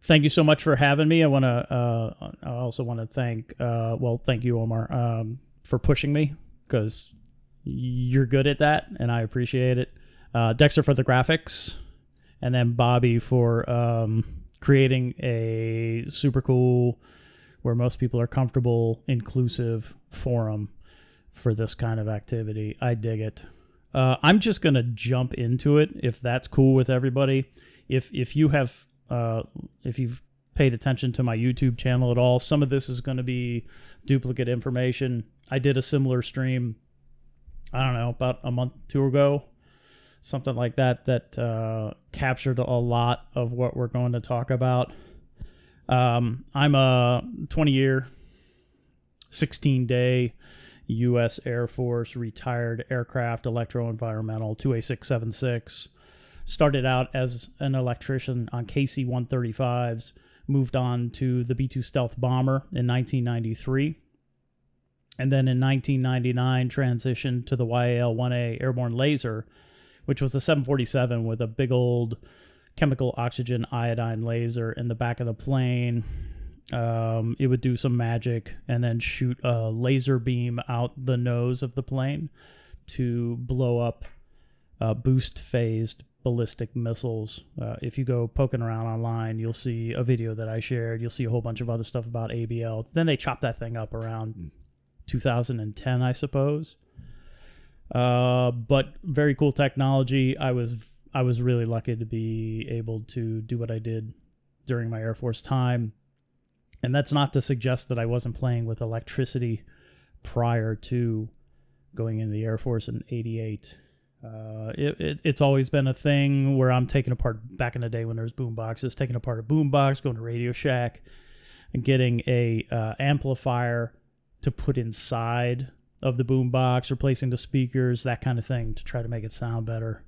thank you so much for having me. I also want to thank you, Omar, for pushing me, because you're good at that, and I appreciate it. Dexter for the graphics, and then Bobby for creating a super cool, where most people are comfortable, inclusive forum for this kind of activity. I dig it. I'm just gonna jump into it if that's cool with everybody. If you've paid attention to my YouTube channel at all, some of this is going to be duplicate information. I did a similar stream, I don't know, about a month, 2 ago, something like that, that captured a lot of what we're going to talk about. I'm a 20-year, 16-day U.S. Air Force retired aircraft electro-environmental 2A676. Started out as an electrician on KC-135s, moved on to the B-2 Stealth Bomber in 1993, and then in 1999 transitioned to the YAL-1A Airborne Laser, which was a 747 with a big old chemical oxygen iodine laser in the back of the plane. It would do some magic and then shoot a laser beam out the nose of the plane to blow up boost-phased ballistic missiles. If you go poking around online, you'll see a video that I shared. You'll see a whole bunch of other stuff about ABL. Then they chopped that thing up around 2010, I suppose. But very cool technology. I was really lucky to be able to do what I did during my Air Force time. And that's not to suggest that I wasn't playing with electricity prior to going into the Air Force in '88. It's always been a thing where I'm taking apart, back in the day when there was boom boxes, taking apart a boom box, going to Radio Shack, and getting a amplifier to put inside of the boom box, replacing the speakers, that kind of thing, to try to make it sound better.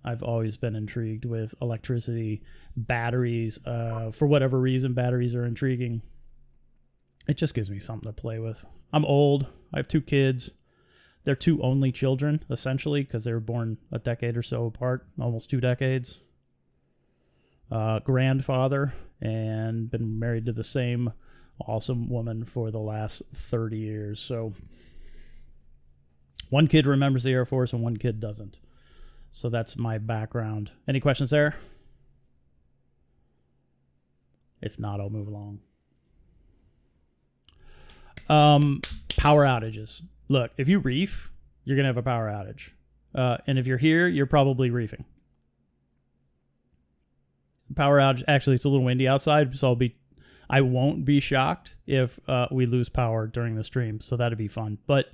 I've always been intrigued with electricity, batteries. For whatever reason, batteries are intriguing. It just gives me something to play with. I'm old. I have 2 kids. They're 2 only children, essentially, because they were born a decade or so apart, almost 2 decades. Grandfather, and been married to the same awesome woman for the last 30 years. So 1 kid remembers the Air Force and 1 kid doesn't. So that's my background. Any questions there? If not, I'll move along. Power outages. Look, if you reef, you're going to have a power outage. And if you're here, you're probably reefing. Power outage, actually, it's a little windy outside, so I won't be shocked if we lose power during the stream, so that'd be fun, but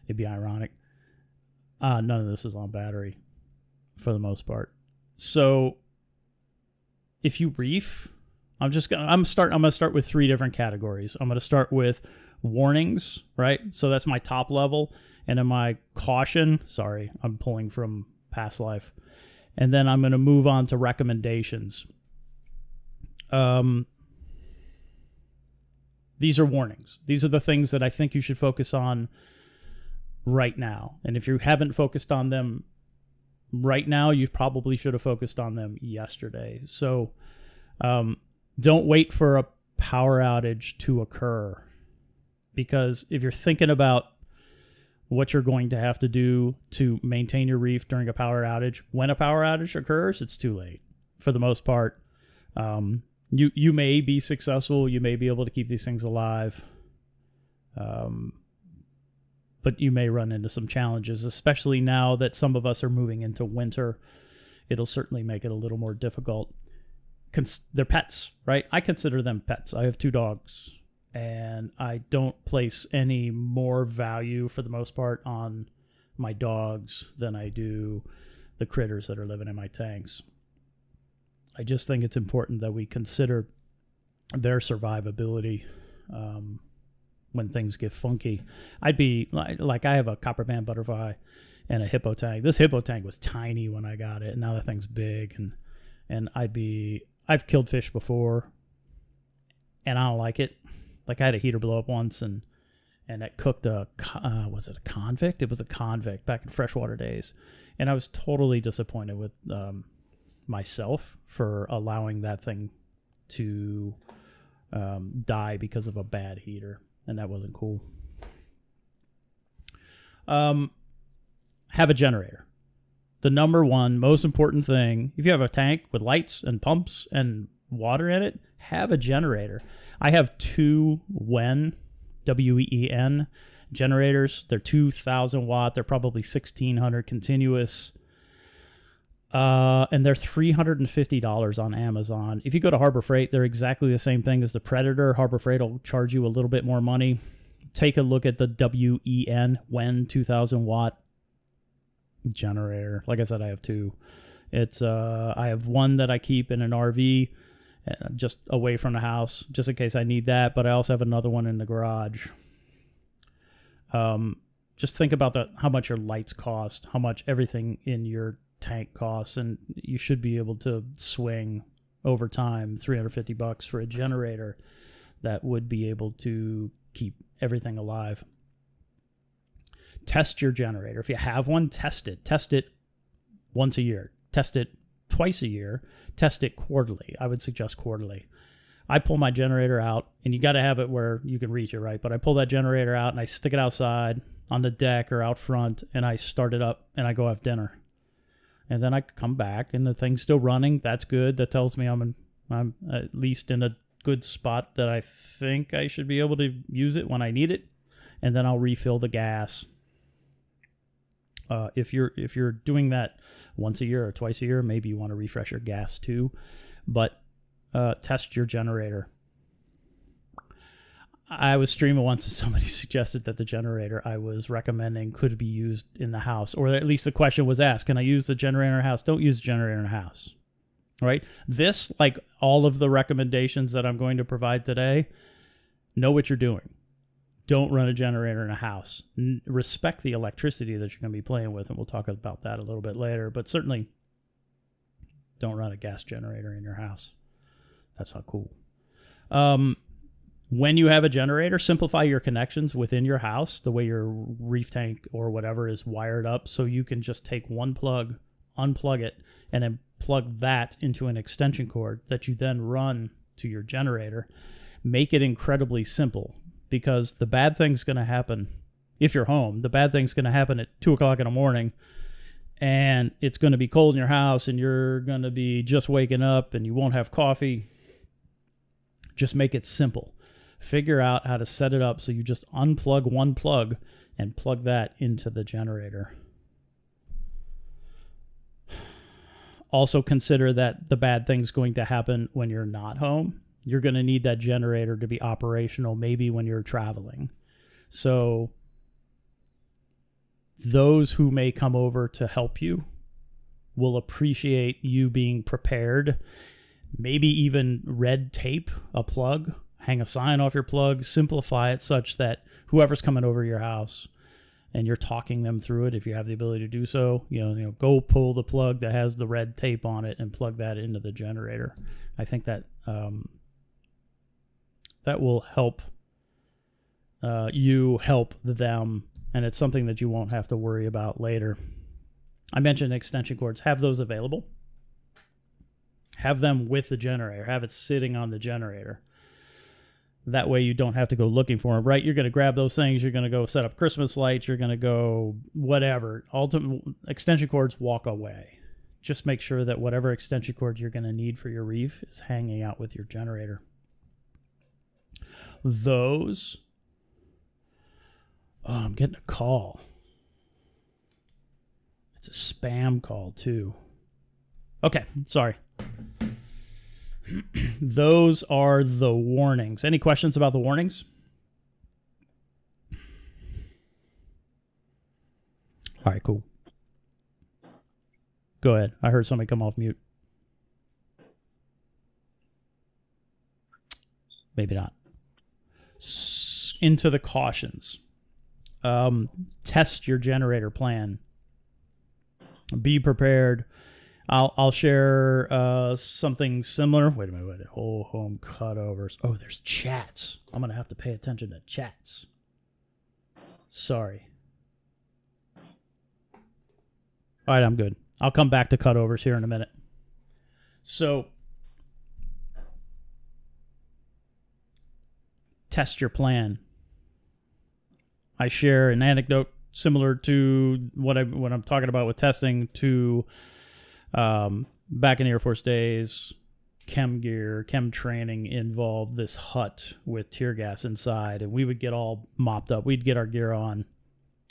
it'd be ironic. None of this is on battery for the most part. So if you reef, I'm gonna start with 3 different categories. I'm gonna start with warnings, right? So that's my top level. And then my caution, sorry, I'm pulling from past life. And then I'm going to move on to recommendations. These are warnings. These are the things that I think you should focus on right now. And if you haven't focused on them right now, you probably should have focused on them yesterday. So don't wait for a power outage to occur. Because if you're thinking about what you're going to have to do to maintain your reef during a power outage, when a power outage occurs, it's too late. For the most part, you may be successful. You may be able to keep these things alive. But you may run into some challenges, especially now that some of us are moving into winter. It'll certainly make it a little more difficult. They're pets, right? I consider them pets. I have 2 dogs. And I don't place any more value, for the most part, on my dogs than I do the critters that are living in my tanks. I just think it's important that we consider their survivability when things get funky. I'd be like, I have a copper band butterfly and a hippo tank. This hippo tank was tiny when I got it, and now the thing's big. And I've killed fish before, and I don't like it. Like, I had a heater blow up once, and it cooked was it a convict? It was a convict back in freshwater days. And I was totally disappointed with myself for allowing that thing to die because of a bad heater, and that wasn't cool. Have a generator. The number one most important thing, if you have a tank with lights and pumps and water in it, have a generator. I have 2 WEN, W-E-E-N generators. They're 2,000 watt. They're probably 1,600 continuous. And they're $350 on Amazon. If you go to Harbor Freight, they're exactly the same thing as the Predator. Harbor Freight will charge you a little bit more money. Take a look at the WEN 2,000 watt generator. Like I said, I have 2. I have one that I keep in an RV just away from the house, just in case I need that. But I also have another one in the garage. Just think about how much your lights cost, how much everything in your tank costs, and you should be able to swing over time $350 for a generator that would be able to keep everything alive. Test your generator. If you have one, test it. Test it once a year. Test it twice a year. Test it quarterly. I would suggest quarterly. I pull my generator out, and you got to have it where you can reach it, right? But I pull that generator out, and I stick it outside on the deck or out front, and I start it up, and I go have dinner. And then I come back, and the thing's still running. That's good. That tells me I'm at least in a good spot that I think I should be able to use it when I need it. And then I'll refill the gas. If you're doing that once a year or twice a year, maybe you want to refresh your gas too. But test your generator. I was streaming once and somebody suggested that the generator I was recommending could be used in the house, or at least the question was asked, can I use the generator in the house? Don't use the generator in the house, right? This, like all of the recommendations that I'm going to provide today, know what you're doing. Don't run a generator in a house. Respect the electricity that you're going to be playing with, and we'll talk about that a little bit later, but certainly don't run a gas generator in your house. That's not cool. When you have a generator, simplify your connections within your house, the way your reef tank or whatever is wired up, so you can just take one plug, unplug it, and then plug that into an extension cord that you then run to your generator. Make it incredibly simple, because the bad thing's going to happen if you're home. The bad thing's going to happen at 2 o'clock in the morning, and it's going to be cold in your house, and you're going to be just waking up, and you won't have coffee. Just make it simple. Figure out how to set it up so you just unplug one plug and plug that into the generator. Also consider that the bad thing's going to happen when you're not home. You're going to need that generator to be operational maybe when you're traveling. So those who may come over to help you will appreciate you being prepared. Maybe even red tape a plug. Hang a sign off your plug, simplify it such that whoever's coming over your house and you're talking them through it, if you have the ability to do so, go pull the plug that has the red tape on it and plug that into the generator. I think that that will help you help them, and it's something that you won't have to worry about later. I mentioned extension cords. Have those available. Have them with the generator. Have it sitting on the generator. That way you don't have to go looking for them, right? You're going to grab those things. You're going to go set up Christmas lights. You're going to go whatever. Ultimate extension cords, walk away. Just make sure that whatever extension cord you're going to need for your reef is hanging out with your generator. Those... Oh, I'm getting a call. It's a spam call, too. Okay, sorry. Those are the warnings. Any questions about the warnings? All right, cool. Go ahead. I heard somebody come off mute. Maybe not. Into the cautions. Test your generator plan. Be prepared. I'll share something similar. Wait a minute. Whole home cutovers. Oh, there's chats. I'm going to have to pay attention to chats. Sorry. All right, I'm good. I'll come back to cutovers here in a minute. So test your plan. I share an anecdote similar to what I'm talking about with testing to back in the Air Force days. Chem gear, chem training involved this hut with tear gas inside, and we would get all mopped up. We'd get our gear on,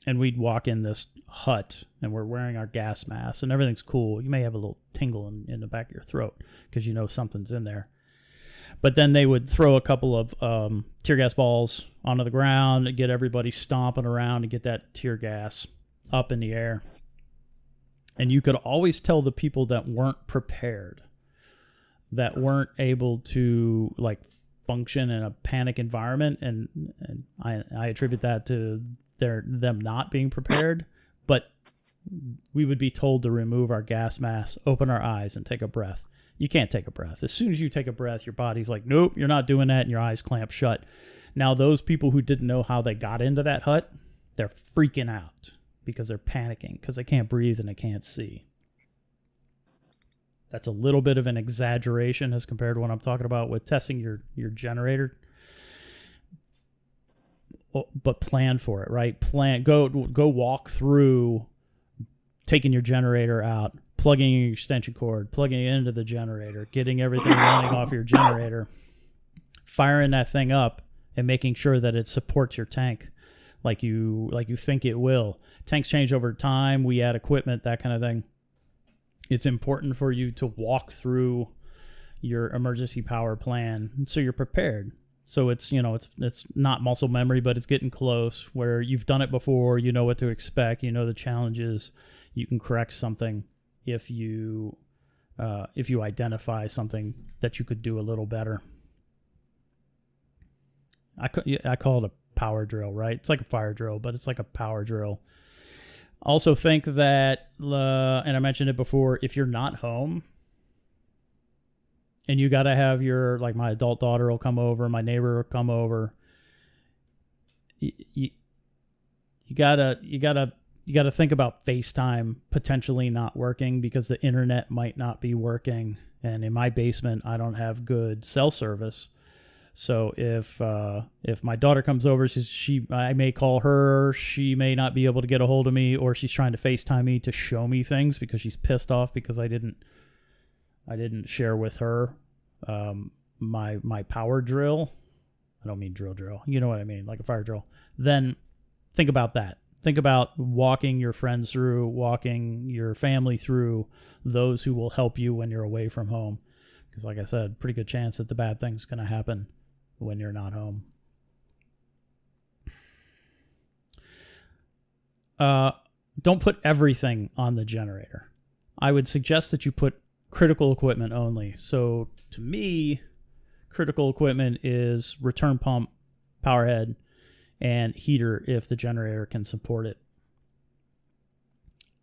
and we'd walk in this hut, and we're wearing our gas masks, and everything's cool. You may have a little tingle in the back of your throat because you know something's in there. But then they would throw a couple of tear gas balls onto the ground and get everybody stomping around to get that tear gas up in the air. And you could always tell the people that weren't prepared, that weren't able to like function in a panic environment, and I attribute that to them not being prepared. But we would be told to remove our gas mask, open our eyes, and take a breath. You can't take a breath. As soon as you take a breath, your body's like, nope, you're not doing that, and your eyes clamp shut. Now, those people who didn't know how they got into that hut, they're freaking out because they're panicking because they can't breathe and they can't see. That's a little bit of an exaggeration as compared to what I'm talking about with testing your generator. But plan for it, right? Go walk through taking your generator out, plugging in your extension cord, plugging it into the generator, getting everything running off your generator, firing that thing up, and making sure that it supports your tank like you think it will. Tanks change over time. We add equipment, that kind of thing. It's important for you to walk through your emergency power plan so you're prepared. So it's not muscle memory, but it's getting close where you've done it before, you know what to expect, you know the challenges, you can correct something if you identify something that you could do a little better. I call it a power drill, right? It's like a fire drill, but it's like a power drill. Also think that, and I mentioned it before, if you're not home and you got to have like my adult daughter will come over, my neighbor will come over, you gotta think about FaceTime potentially not working because the internet might not be working. And in my basement, I don't have good cell service. So if my daughter comes over, I may call her. She may not be able to get a hold of me, or she's trying to FaceTime me to show me things because she's pissed off because I didn't share with her my power drill. I don't mean drill. You know what I mean, like a fire drill. Then think about that. Think about walking your friends through, walking your family through those who will help you when you're away from home. Because like I said, pretty good chance that the bad thing's going to happen when you're not home. Don't put everything on the generator. I would suggest that you put critical equipment only. So to me, critical equipment is return pump, power head, and heater if the generator can support it.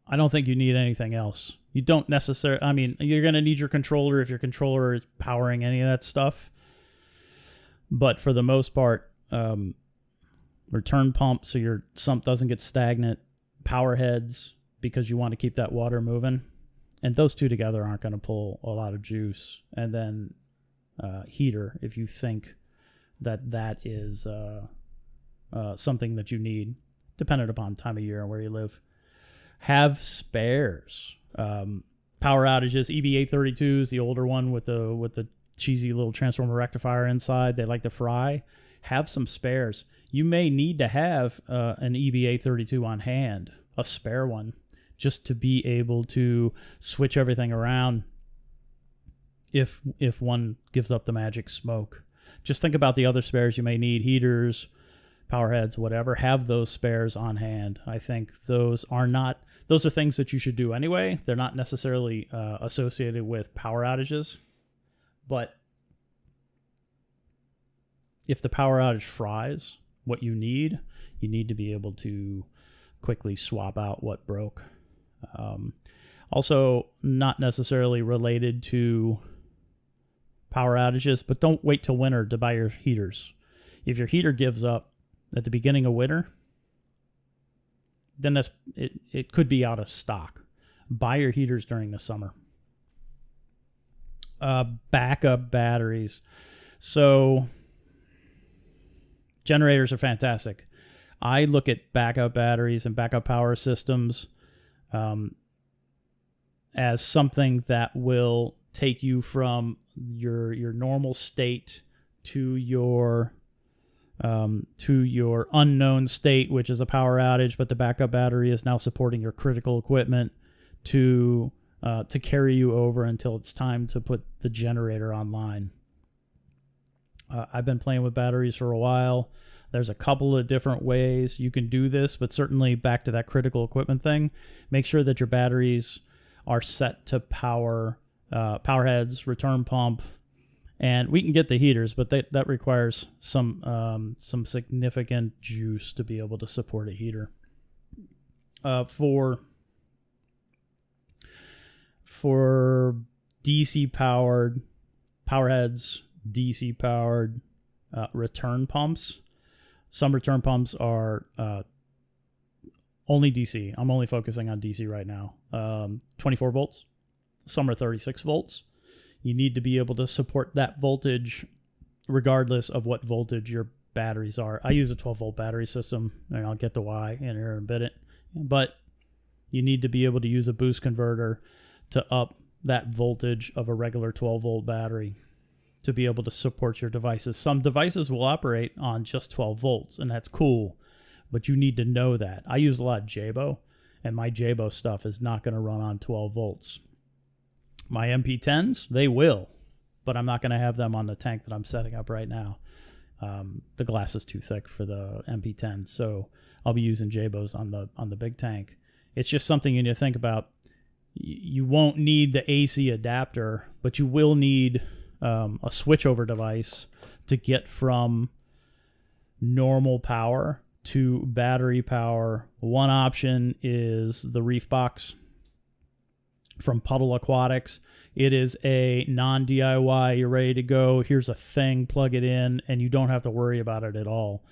I don't think you need anything else. You don't necessarily, I mean, you're going to need your controller if your controller is powering any of that stuff. But for the most part, return pump so your sump doesn't get stagnant, power heads because you want to keep that water moving. And those two together aren't going to pull a lot of juice. And then heater if you think that is something that you need, dependent upon time of year and where you live. Have spares. Power outages, EB832s, the older one with the cheesy little transformer rectifier inside, they like to fry. Have some spares. You may need to have an EB832 on hand, a spare one, just to be able to switch everything around if one gives up the magic smoke. Just think about the other spares you may need, heaters, power heads, whatever. Have those spares on hand. I think those are things that you should do anyway. They're not necessarily associated with power outages. But if the power outage fries what you need to be able to quickly swap out what broke. Also, not necessarily related to power outages, but don't wait till winter to buy your heaters. If your heater gives up at the beginning of winter, then it could be out of stock. Buy your heaters during the summer. Backup batteries. So generators are fantastic. I look at backup batteries and backup power systems as something that will take you from your normal state to your unknown state, which is a power outage, but the backup battery is now supporting your critical equipment to carry you over until it's time to put the generator online. I've been playing with batteries for a while. There's a couple of different ways you can do this, but certainly back to that critical equipment thing, make sure that your batteries are set to power heads, return pump, and we can get the heaters, but that requires some significant juice to be able to support a heater. For DC powered power heads, DC powered return pumps. Some return pumps are only DC. I'm only focusing on DC right now. 24 volts. Some are 36 volts. You need to be able to support that voltage regardless of what voltage your batteries are. I use a 12-volt battery system, and I'll get to why in here in a bit. But you need to be able to use a boost converter to up that voltage of a regular 12-volt battery to be able to support your devices. Some devices will operate on just 12 volts, and that's cool, but you need to know that. I use a lot of Jabo, and my Jabo stuff is not going to run on 12 volts. My MP10s, they will, but I'm not going to have them on the tank that I'm setting up right now. The glass is too thick for the MP10, so I'll be using Jabos on the big tank. It's just something you need to think about. You won't need the AC adapter, but you will need a switchover device to get from normal power to battery power. One option is the Reef Box from Puddle Aquatics. It is a non-DIY, you're ready to go, here's a thing, plug it in, and you don't have to worry about it at all.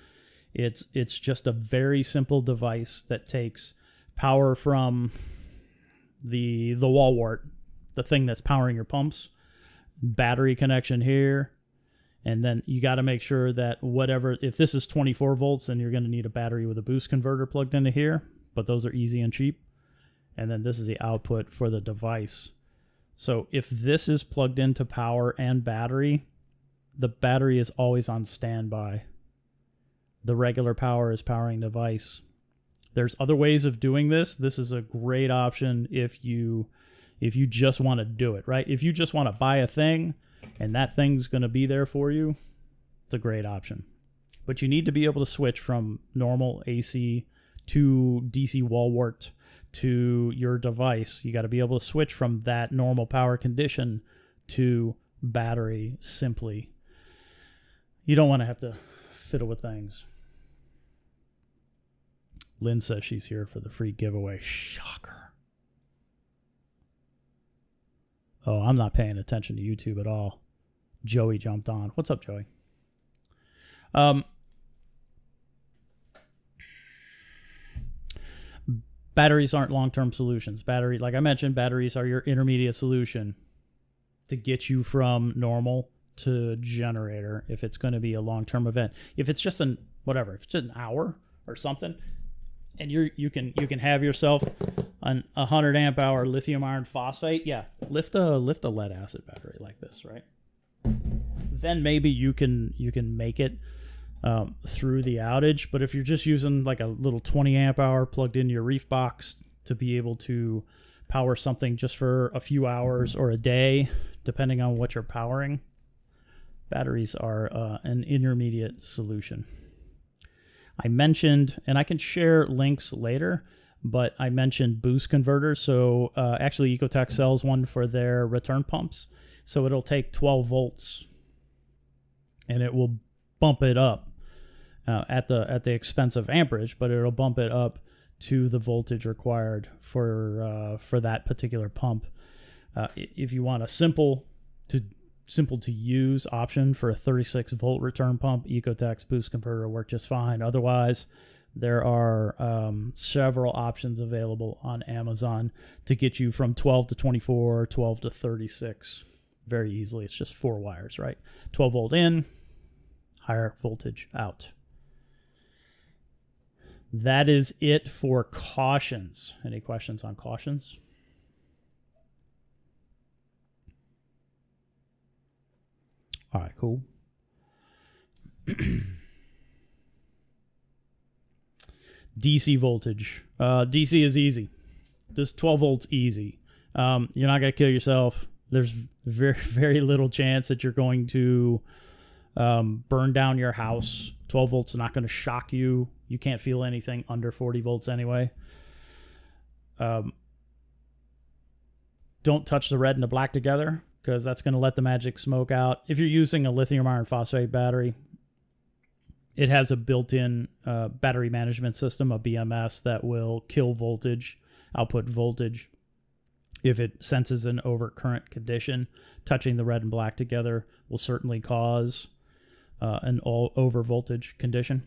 It's just a very simple device that takes power from the wall wart, the thing that's powering your pumps, battery connection here, and then you got to make sure that if this is 24 volts, then you're going to need a battery with a boost converter plugged into here, but those are easy and cheap. And then this is the output for the device. So if this is plugged into power and battery, the battery is always on standby. The regular power is powering the device. There's other ways of doing this. This is a great option if you just want to do it, right? If you just want to buy a thing and that thing's going to be there for you, it's a great option. But you need to be able to switch from normal AC to DC wall wart to your device. You got to be able to switch from that normal power condition to battery simply. You don't want to have to fiddle with things. Lynn says she's here for the free giveaway. Shocker. Oh, I'm not paying attention to YouTube at all. Joey jumped on. What's up, Joey? Batteries aren't long-term solutions. Like I mentioned, batteries are your intermediate solution to get you from normal to generator if it's going to be a long-term event. If it's just if it's just an hour or something, and you can have yourself an 100 amp hour lithium iron phosphate, lift a lead acid battery like this, right? Then maybe you can make it through the outage. But if you're just using like a little 20 amp hour plugged into your Reef Box to be able to power something just for a few hours or a day, depending on what you're powering, batteries are an intermediate solution. I mentioned, and I can share links later, but I mentioned boost converters. So actually Ecotech sells one for their return pumps. So it'll take 12 volts and it will bump it up at the expense of amperage, but it'll bump it up to the voltage required for that particular pump. If you want a simple to use option for a 36 volt return pump, Ecotech's boost converter will work just fine. Otherwise, there are several options available on Amazon to get you from 12 to 24, 12 to 36 very easily. It's just 4 wires, right? 12 volt in, higher voltage out. That is it for cautions. Any questions on cautions? All right, cool. DC voltage. DC is easy. This 12 volts easy. You're not going to kill yourself. There's very, very little chance that you're going to burn down your house. 12 volts is not going to shock you. You can't feel anything under 40 volts anyway. Don't touch the red and the black together, because that's going to let the magic smoke out. If you're using a lithium iron phosphate battery, it has a built-in battery management system, a BMS, that will kill voltage, output voltage. If it senses an overcurrent condition, touching the red and black together will certainly cause an over voltage condition.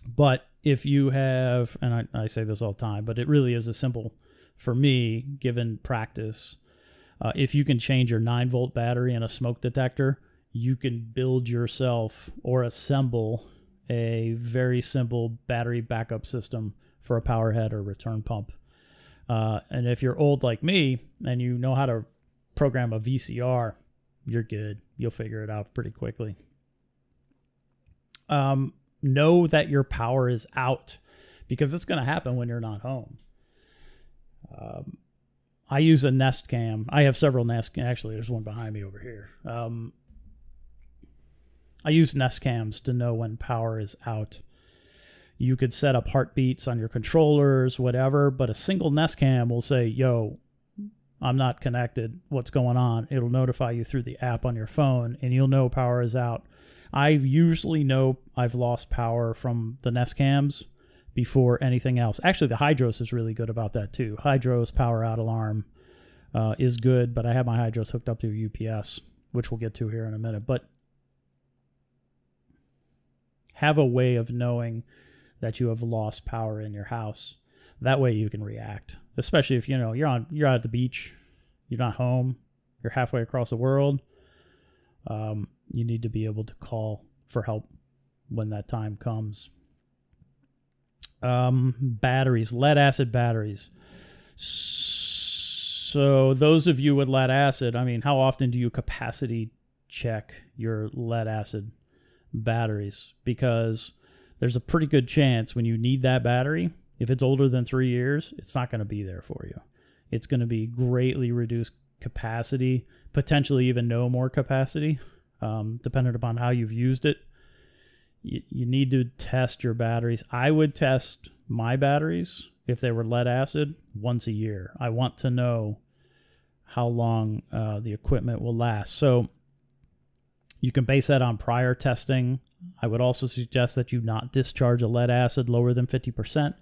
But if you have, and I say this all the time, but it really is a simple, for me, given practice, if you can change your 9-volt battery in a smoke detector, you can build yourself or assemble a very simple battery backup system for a power head or return pump. And if you're old like me and you know how to program a VCR, you're good. You'll figure it out pretty quickly. Know that your power is out, because it's going to happen when you're not home. I use a Nest Cam. I have several Nest Cams. Actually, there's one behind me over here. I use Nest Cams to know when power is out. You could set up heartbeats on your controllers, whatever, but a single Nest Cam will say, yo, I'm not connected. What's going on? It'll notify you through the app on your phone, and you'll know power is out. I usually know I've lost power from the Nest Cams before anything else. Actually, the Hydros is really good about that too. Hydros power out alarm is good, but I have my Hydros hooked up to a UPS, which we'll get to here in a minute. But have a way of knowing that you have lost power in your house. That way you can react, especially if you're at the beach, you're not home, you're halfway across the world. You need to be able to call for help when that time comes. Batteries, lead acid batteries. So those of you with lead acid, how often do you capacity check your lead acid batteries? Because there's a pretty good chance when you need that battery, if it's older than 3 years, it's not going to be there for you. It's going to be greatly reduced capacity, potentially even no more capacity, depending upon how you've used it. You need to test your batteries. I would test my batteries, if they were lead acid, once a year. I want to know how long the equipment will last. So you can base that on prior testing. I would also suggest that you not discharge a lead acid lower than 50%.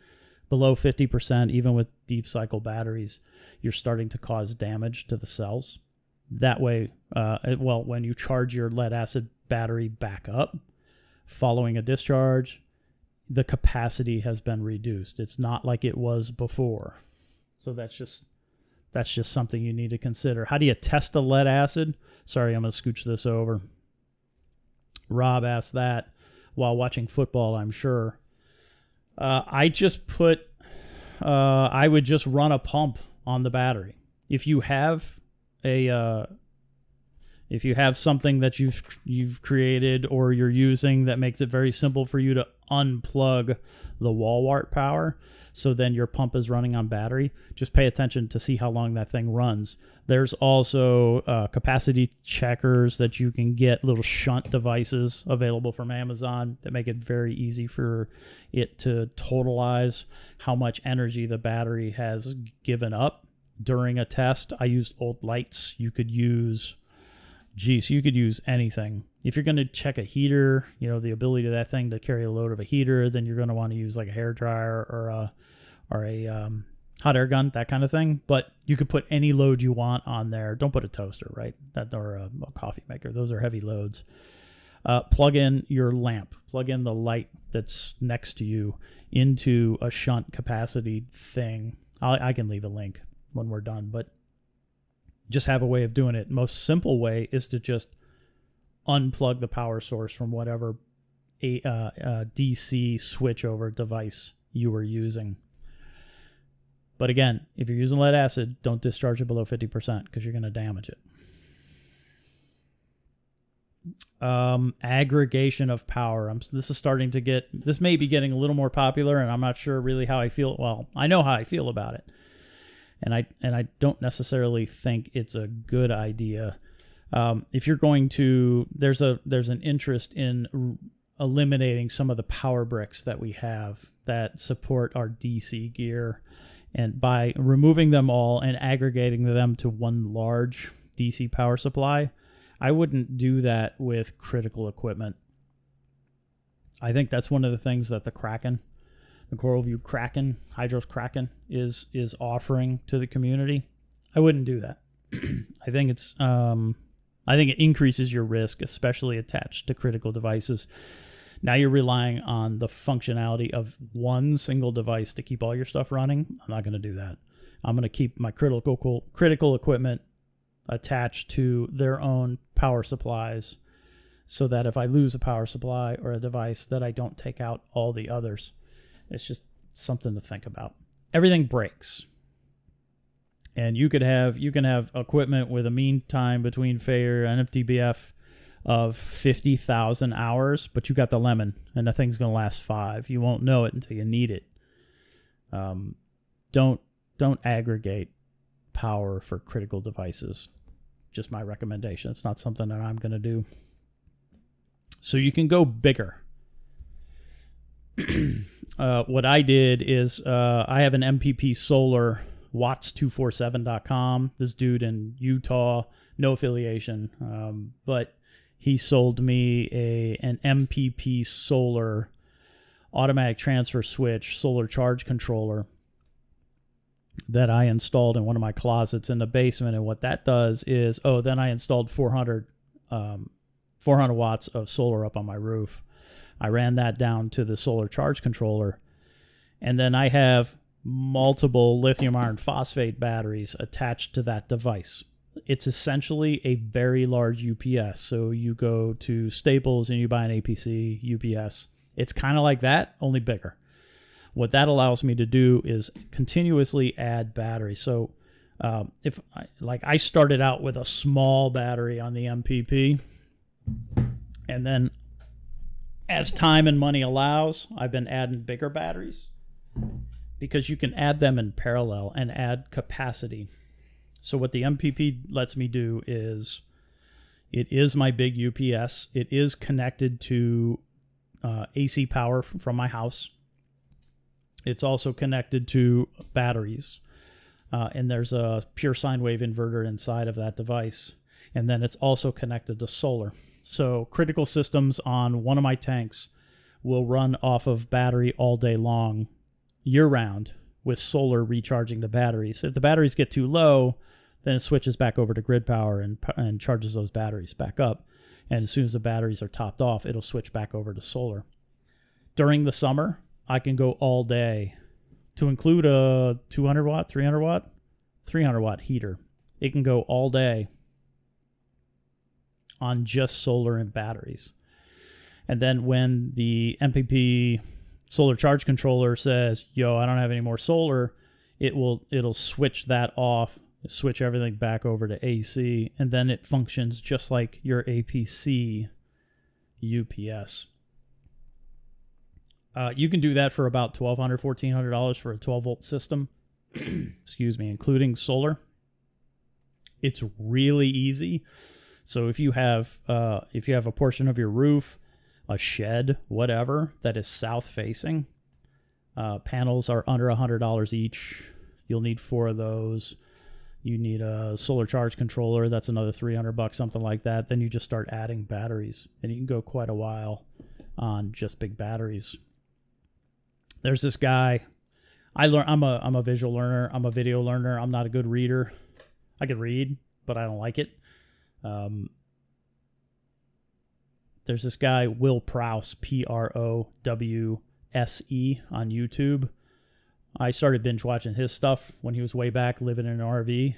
Below 50%, even with deep cycle batteries, you're starting to cause damage to the cells. That way, when you charge your lead acid battery back up following a discharge, the capacity has been reduced. It's not like it was before. So that's just something you need to consider. How do you test a lead acid? Sorry, I'm going to scooch this over. Rob asked that while watching football, I'm sure. I would just run a pump on the battery. If you have something that you've created or you're using that makes it very simple for you to unplug the wall wart power, so then your pump is running on battery, just pay attention to see how long that thing runs. There's also capacity checkers that you can get, little shunt devices available from Amazon that make it very easy for it to totalize how much energy the battery has given up during a test. I used old lights. You could use anything. If you're going to check a heater, the ability of that thing to carry a load of a heater, then you're going to want to use like a hair dryer or a hot air gun, that kind of thing. But you could put any load you want on there. Don't put a toaster, right? Or a coffee maker. Those are heavy loads. Plug in your lamp. Plug in the light that's next to you into a shunt capacity thing. I can leave a link when we're done, but just have a way of doing it. Most simple way is to just unplug the power source from whatever DC switchover device you were using. But again, if you're using lead acid, don't discharge it below 50% because you're going to damage it. Aggregation of power. This may be getting a little more popular, and I'm not sure really how I feel. Well, I know how I feel about it. And I don't necessarily think it's a good idea. If you're going to, there's an interest in eliminating some of the power bricks that we have that support our DC gear, and by removing them all and aggregating them to one large DC power supply, I wouldn't do that with critical equipment. I think that's one of the things that the Kraken, the CoralView Kraken, Hydros Kraken is offering to the community. I wouldn't do that. I think it increases your risk, especially attached to critical devices. Now you're relying on the functionality of one single device to keep all your stuff running. I'm not going to do that. I'm going to keep my critical equipment attached to their own power supplies, so that if I lose a power supply or a device, that I don't take out all the others. It's just something to think about. Everything breaks. And you can have equipment with a mean time between failure and MTBF of 50,000 hours, but you got the lemon, and the thing's going to last 5. You won't know it until you need it. Don't aggregate power for critical devices. Just my recommendation. It's not something that I'm going to do. So you can go bigger. What I did is I have an MPP solar, watts247.com. This dude in Utah, no affiliation, but he sold me an MPP solar automatic transfer switch solar charge controller that I installed in one of my closets in the basement. And what that does is, then I installed 400 watts of solar up on my roof. I ran that down to the solar charge controller. And then I have multiple lithium iron phosphate batteries attached to that device. It's essentially a very large UPS. So you go to Staples and you buy an APC UPS. It's kind of like that, only bigger. What that allows me to do is continuously add batteries. So I started out with a small battery on the MPP, and then as time and money allows, I've been adding bigger batteries because you can add them in parallel and add capacity. So what the MPP lets me do is, it is my big UPS. It is connected to AC power from my house. It's also connected to batteries, and there's a pure sine wave inverter inside of that device, and then it's also connected to solar. So critical systems on one of my tanks will run off of battery all day long, year-round, with solar recharging the batteries. If the batteries get too low, then it switches back over to grid power and charges those batteries back up. And as soon as the batteries are topped off, it'll switch back over to solar. During the summer, I can go all day, to include a 200 watt, 300 watt heater. It can go all day on just solar and batteries. And then when the MPP solar charge controller says, yo, I don't have any more solar, it'll switch that off, switch everything back over to AC, and then it functions just like your APC UPS. You can do that for about $1,200, $1,400 for a 12-volt system. Excuse me, including solar. It's really easy. So if you have a portion of your roof, a shed, whatever, that is south-facing, panels are under $100 each. You'll need 4 of those. You need a solar charge controller. That's another $300, something like that. Then you just start adding batteries, and you can go quite a while on just big batteries. There's this guy. I'm a visual learner. I'm a video learner. I'm not a good reader. I can read, but I don't like it. There's this guy, Will Prowse, Prowse, on YouTube. I started binge watching his stuff when he was way back living in an RV,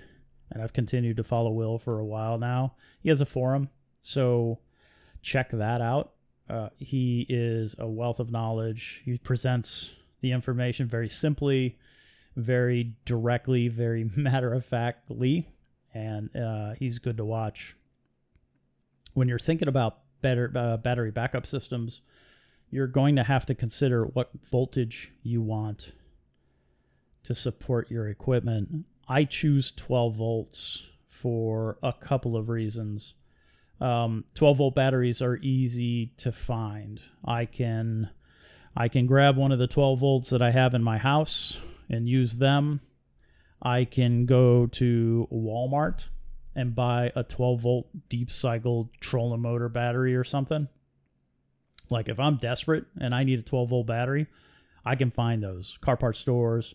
and I've continued to follow Will for a while now. He has a forum, so check that out. He is a wealth of knowledge. He presents the information very simply, very directly, very matter-of-factly, and he's good to watch. When you're thinking about better battery backup systems, you're going to have to consider what voltage you want to support your equipment. I choose 12 volts for a couple of reasons. 12-volt batteries are easy to find. I can grab one of the 12 volts that I have in my house and use them. I can go to Walmart and buy a 12-volt deep cycle trolling motor battery or something. Like if I'm desperate and I need a 12-volt battery, I can find those. Car parts stores,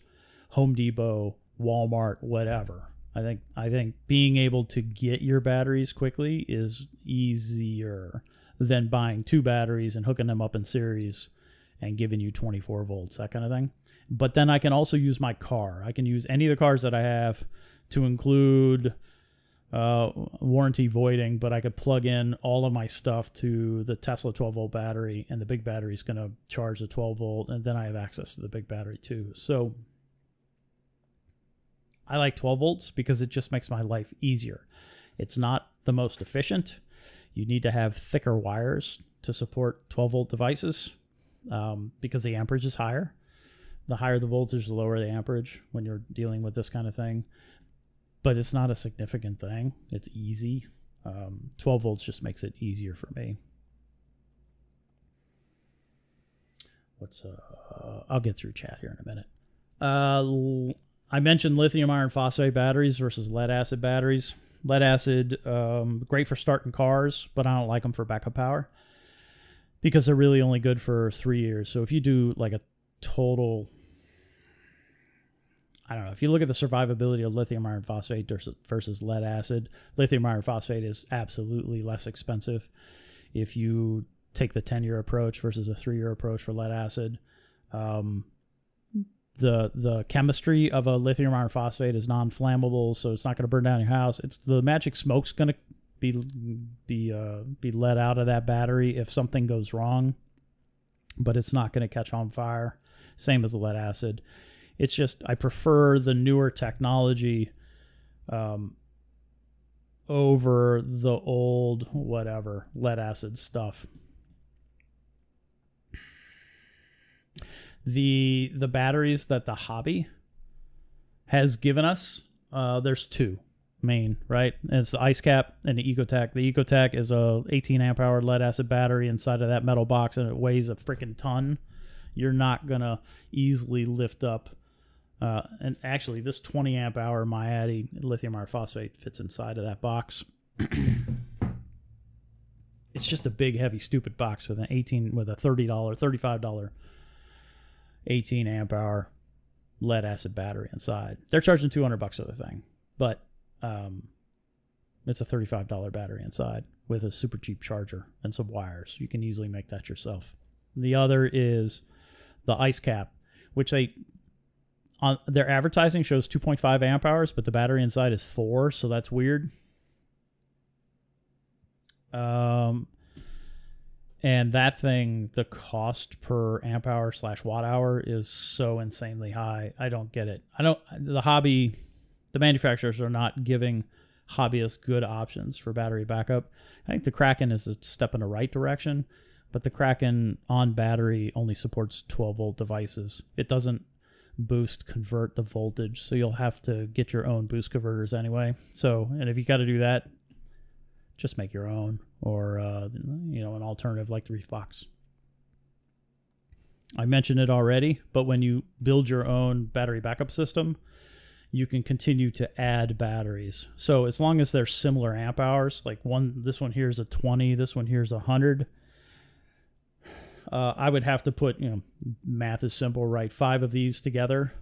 Home Depot, Walmart, whatever. I think being able to get your batteries quickly is easier than buying 2 batteries and hooking them up in series and giving you 24 volts, that kind of thing. But then I can also use my car. I can use any of the cars that I have, to include warranty voiding, but I could plug in all of my stuff to the Tesla 12-volt battery, and the big battery is going to charge the 12-volt, and then I have access to the big battery too. So I like 12 volts because it just makes my life easier. It's not the most efficient. You need to have thicker wires to support 12-volt devices because the amperage is higher. The higher the voltage, the lower the amperage when you're dealing with this kind of thing. But it's not a significant thing. It's easy. 12 volts just makes it easier for me. I'll get through chat here in a minute. I mentioned lithium iron phosphate batteries versus lead acid batteries. Lead acid, great for starting cars, but I don't like them for backup power because they're really only good for 3 years. So if you do like a total, I don't know, if you look at the survivability of lithium iron phosphate versus lead acid, lithium iron phosphate is absolutely less expensive. If you take the 10-year approach versus a 3-year approach for lead acid, the chemistry of a lithium iron phosphate is non-flammable, so it's not going to burn down your house. It's the magic smoke's going to be let out of that battery if something goes wrong, but it's not going to catch on fire. Same as the lead acid. It's just I prefer the newer technology over the old lead acid stuff. The batteries that the hobby has given us, there's 2 main, right? It's the Ice Cap and the EcoTech. The EcoTech is a 18 amp hour lead acid battery inside of that metal box, and it weighs a freaking ton. You're not gonna easily lift up. And actually, this 20 amp hour Miati lithium iron phosphate fits inside of that box. It's just a big, heavy, stupid box with a $35 18 amp hour lead acid battery inside. They're charging $200 for the thing, but it's a $35 battery inside with a super cheap charger and some wires. You can easily make that yourself. The other is the Ice Cap, which on their advertising shows 2.5 amp hours, but the battery inside is 4, so that's weird. And that thing, the cost per amp hour / watt hour is so insanely high. I don't get it. The manufacturers are not giving hobbyists good options for battery backup. I think the Kraken is a step in the right direction, but the Kraken on battery only supports 12-volt devices. It doesn't convert the voltage, so you'll have to get your own boost converters anyway. So, and if you got to do that, just make your own, or an alternative like the Reef Box. I mentioned it already, but when you build your own battery backup system, you can continue to add batteries. So as long as they're similar amp hours, like this one here is a 20, this one here is 100. I would have to put, math is simple, right? 5 of these together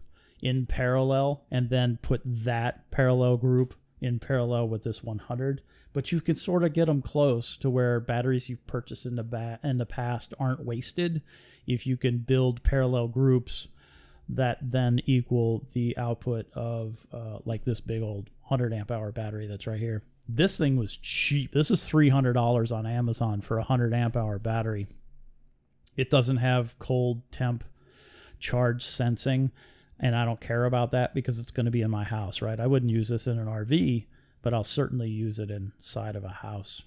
in parallel, and then put that parallel group in parallel with this 100. But you can sort of get them close to where batteries you've purchased in the past aren't wasted if you can build parallel groups that then equal the output of like this big old 100 amp hour battery that's right here. This thing was cheap. This is $300 on Amazon for a 100 amp hour battery. It doesn't have cold temp charge sensing, and I don't care about that because it's going to be in my house, right? I wouldn't use this in an RV, but I'll certainly use it inside of a house.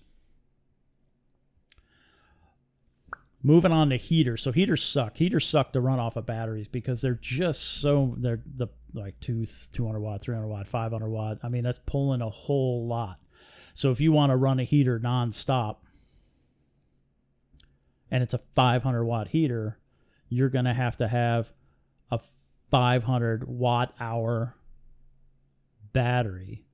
Moving on to heaters. So heaters suck. Heaters suck to run off of batteries because they're just they're like 200 watt, 300 watt, 500 watt. I mean, that's pulling a whole lot. So if you want to run a heater nonstop and it's a 500 watt heater, you're going to have a 500 watt hour battery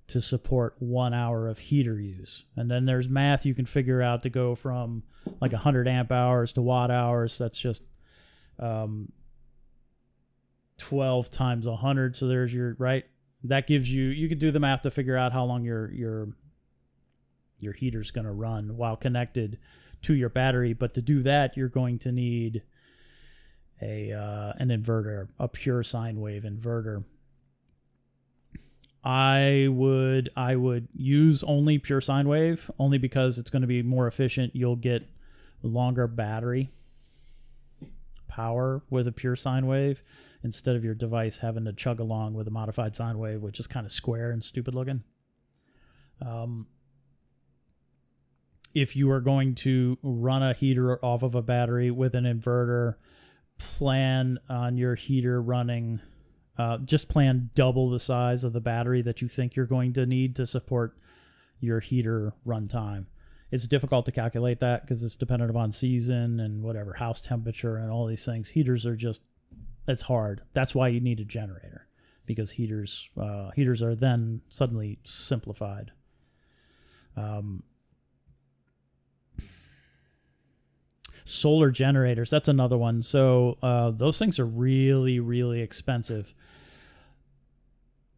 to support 1 hour of heater use. And then there's math you can figure out to go from like 100 amp hours to watt hours. That's just 12 times 100. So there's your, right? That gives you could do the math to figure out how long your heater's going to run while connected to your battery. But to do that, you're going to need an inverter, a pure sine wave inverter. I would use only pure sine wave, only because it's going to be more efficient. You'll get longer battery power with a pure sine wave instead of your device having to chug along with a modified sine wave, which is kind of square and stupid looking. If you are going to run a heater off of a battery with an inverter, plan on your heater running. Just plan double the size of the battery that you think you're going to need to support your heater runtime. It's difficult to calculate that because it's dependent upon season and whatever, house temperature and all these things. Heaters are just, it's hard. That's why you need a generator, because heaters are then suddenly simplified. Solar generators, that's another one. So those things are really, really expensive.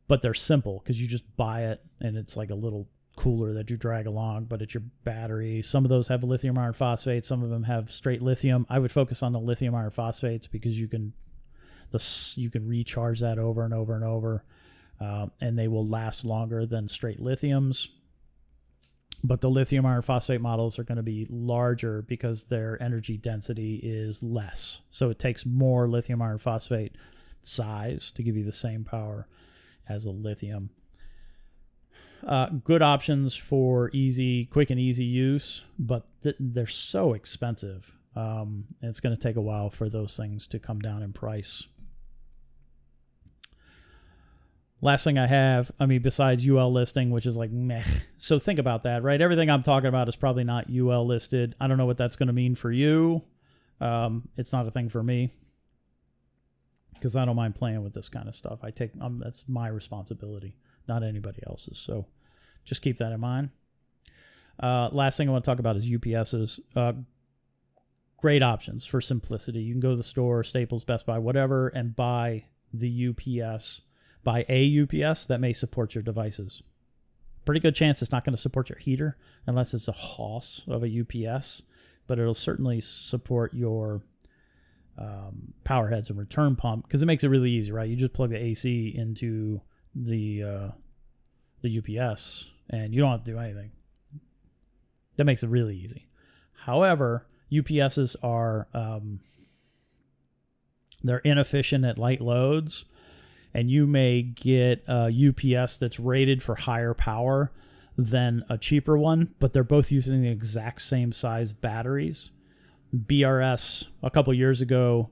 But they're simple because you just buy it and it's like a little cooler that you drag along, but it's your battery. Some of those have lithium iron phosphate. Some of them have straight lithium. I would focus on the lithium iron phosphates because you can recharge that over and over and over, and they will last longer than straight lithiums. But the lithium iron phosphate models are going to be larger because their energy density is less. So it takes more lithium iron phosphate size to give you the same power as a lithium. Good options for quick and easy use, but they're so expensive. And it's going to take a while for those things to come down in price. Last thing I have, besides UL listing, which is like meh. So think about that, right? Everything I'm talking about is probably not UL listed. I don't know what that's going to mean for you. It's not a thing for me, because I don't mind playing with this kind of stuff. That's my responsibility, not anybody else's. So just keep that in mind. Last thing I want to talk about is UPSs. Great options for simplicity. You can go to the store, Staples, Best Buy, whatever, and buy the UPS. Buy a UPS that may support your devices. Pretty good chance it's not going to support your heater unless it's a hoss of a UPS, but it'll certainly support your power heads and return pump, because it makes it really easy, right? You just plug the AC into the UPS and you don't have to do anything. That makes it really easy. However, UPSs are they're inefficient at light loads, and you may get a UPS that's rated for higher power than a cheaper one, but they're both using the exact same size batteries. BRS a couple years ago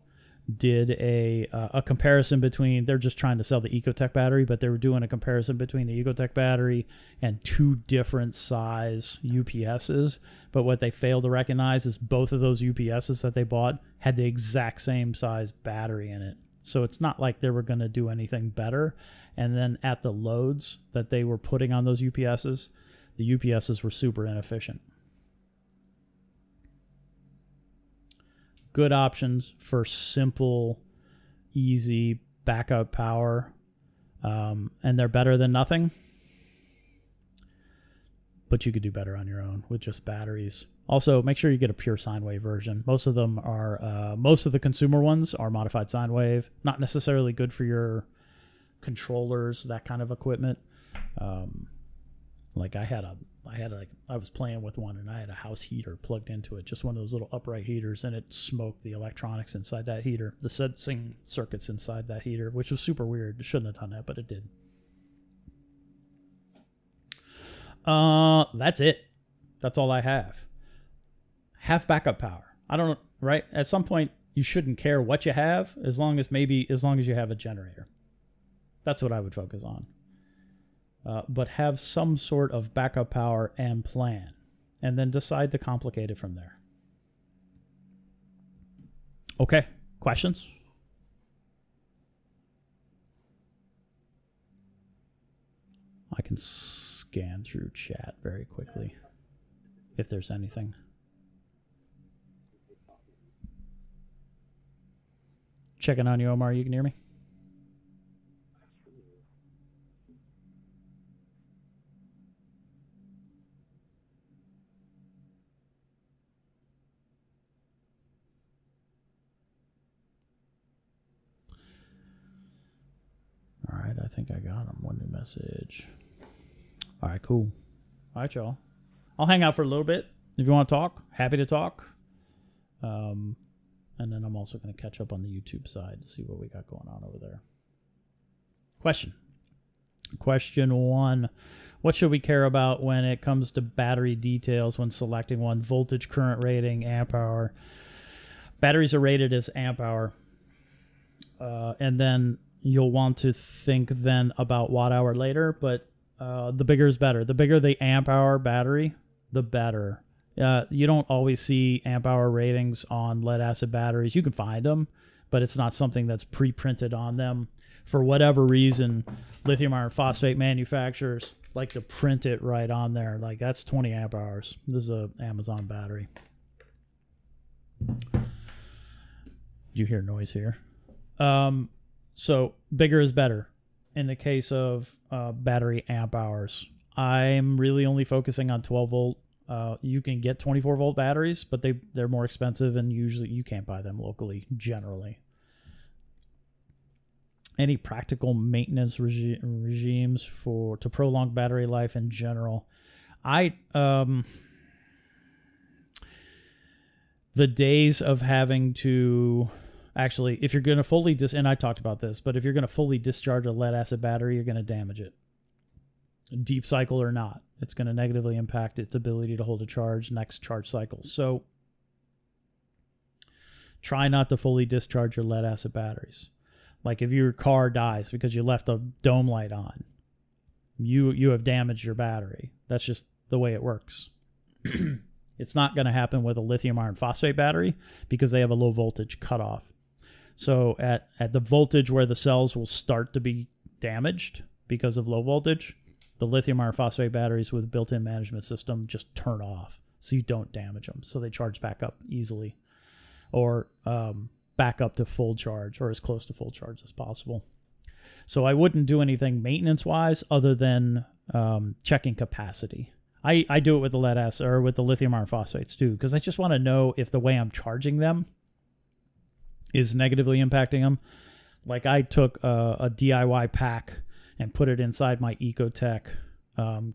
did a comparison between, they're just trying to sell the Ecotech battery, but they were doing a comparison between the Ecotech battery and two different size UPSs. But what they failed to recognize is both of those UPSs that they bought had the exact same size battery in it. So it's not like they were going to do anything better. And then at the loads that they were putting on those UPSs, the UPSs were super inefficient. Good options for simple, easy backup power. And they're better than nothing. But you could do better on your own with just batteries. Also, make sure you get a pure sine wave version. Most of them are, most of the consumer ones are modified sine wave. Not necessarily good for your controllers, that kind of equipment. Like I was playing with one and I had a house heater plugged into it, just one of those little upright heaters, and it smoked the electronics inside that heater, the sensing circuits inside that heater, which was super weird. It shouldn't have done that, but it did. That's it. That's all I have. Have backup power. I don't know, right? At some point, you shouldn't care what you have, as long as you have a generator. That's what I would focus on. But have some sort of backup power and plan, and then decide to complicate it from there. Okay, questions? I can scan through chat very quickly if there's anything. Checking on you, Omar. You can hear me? All right, I think I got him. One new message. All right, cool. All right, y'all. I'll hang out for a little bit. If you want to talk, happy to talk. And then I'm also going to catch up on the YouTube side to see what we got going on over there. Question 1. What should we care about when it comes to battery details when selecting one? Voltage, current rating, amp hour. Batteries are rated as amp hour. And then you'll want to think then about watt hour later, but the bigger is better. The bigger the amp hour battery, the better. You don't always see amp hour ratings on lead acid batteries. You can find them, but it's not something that's pre-printed on them. For whatever reason, lithium iron phosphate manufacturers like to print it right on there. Like, that's 20 amp hours. This is an Amazon battery. You hear noise here. So bigger is better in the case of battery amp hours. I'm really only focusing on 12 volt. You can get 24 volt batteries, but they're more expensive, and usually you can't buy them locally generally. Any practical maintenance regimes to prolong battery life in general? The days of having to actually, if you're going to fully and I talked about this, but if you're going to fully discharge a lead acid battery, you're going to damage it. Deep cycle or not, it's going to negatively impact its ability to hold a charge next charge cycle. So try not to fully discharge your lead acid batteries. Like, if your car dies because you left a dome light on, you have damaged your battery. That's just the way it works. It's not going to happen with a lithium iron phosphate battery because they have a low voltage cutoff. So at the voltage where the cells will start to be damaged because of low voltage, the lithium iron phosphate batteries with built-in management system just turn off so you don't damage them. So they charge back up easily, or back up to full charge, or as close to full charge as possible. So I wouldn't do anything maintenance-wise other than checking capacity. I do it with the lead acid or with the lithium iron phosphates too, because I just want to know if the way I'm charging them is negatively impacting them. Like, I took a DIY pack and put it inside my Ecotech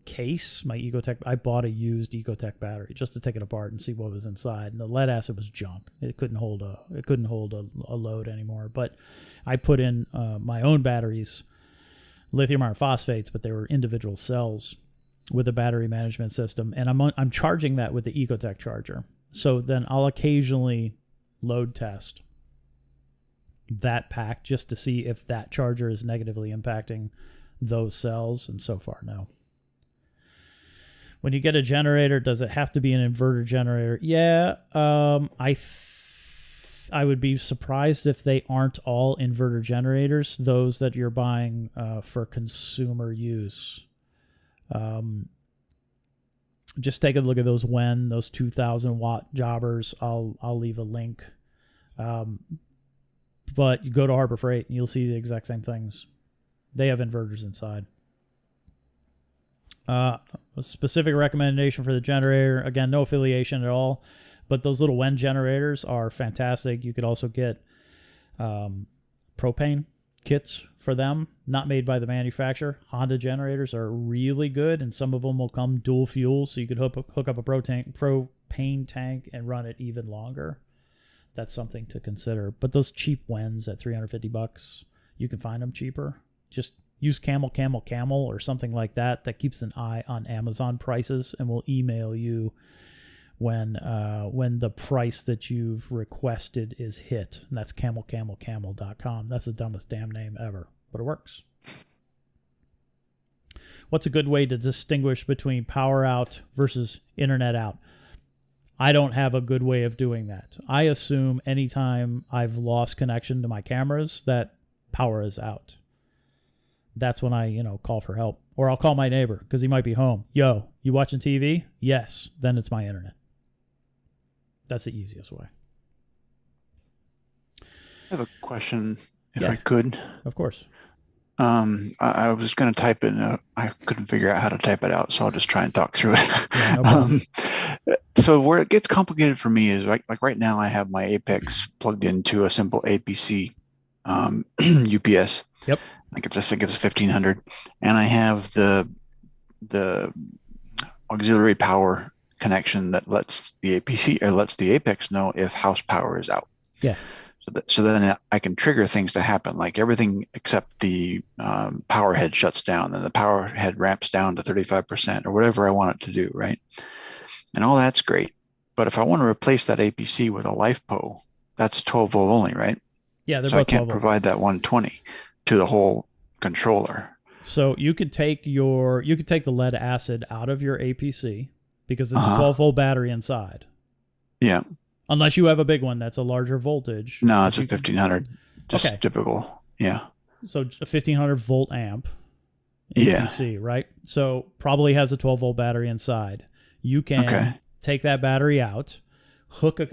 case. My Ecotech, I bought a used Ecotech battery just to take it apart and see what was inside. And the lead acid was junk. It couldn't hold a load anymore. But I put in my own batteries, lithium iron phosphates, but they were individual cells with a battery management system, and I'm charging that with the Ecotech charger. So then I'll occasionally load test that pack just to see if that charger is negatively impacting those cells, and so far, no. When you get a generator, does it have to be an inverter generator? Yeah, I would be surprised if they aren't all inverter generators, those that you're buying for consumer use. Just take a look at those 2,000 watt jobbers. I'll leave a link. But you go to Harbor Freight and you'll see the exact same things. They have inverters inside. A specific recommendation for the generator, again, no affiliation at all, but those little WEN generators are fantastic. You could also get propane kits for them, not made by the manufacturer. Honda generators are really good, and some of them will come dual fuel, so you could hook up a propane tank and run it even longer. That's something to consider. But those cheap Wens at $350, you can find them cheaper. Just use Camel or something like that. That keeps an eye on Amazon prices, and will email you when the price that you've requested is hit. And that's camel.com. That's the dumbest damn name ever, but it works. What's a good way to distinguish between power out versus internet out? I don't have a good way of doing that. I assume anytime I've lost connection to my cameras that power is out. That's when I, call for help. Or I'll call my neighbor because he might be home. Yo, you watching TV? Yes. Then it's my internet. That's the easiest way. I have a question, if I could. Of course. I was going to type it. I couldn't figure out how to type it out, so I'll just try and talk through it. Yeah, no problem. So where it gets complicated for me is like right now I have my Apex plugged into a simple APC UPS. Yep. I think it's 1500, and I have the auxiliary power connection that lets the APC or lets the Apex know if house power is out. Yeah. So then I can trigger things to happen, like everything except the power head shuts down, and the power head ramps down to 35% or whatever I want it to do, right? And all that's great. But if I want to replace that APC with a LiFePO, that's 12 volt only, right? Yeah, they're so both I can't 12 volt. provide that 120 to the whole controller. So you could take the lead acid out of your APC because it's a 12 volt battery inside. Yeah. Unless you have a big one that's a larger voltage. No, it's a 1500. Just typical. Yeah. So a 1500 volt amp APC, right? So probably has a 12 volt battery inside. You can take that battery out, hook a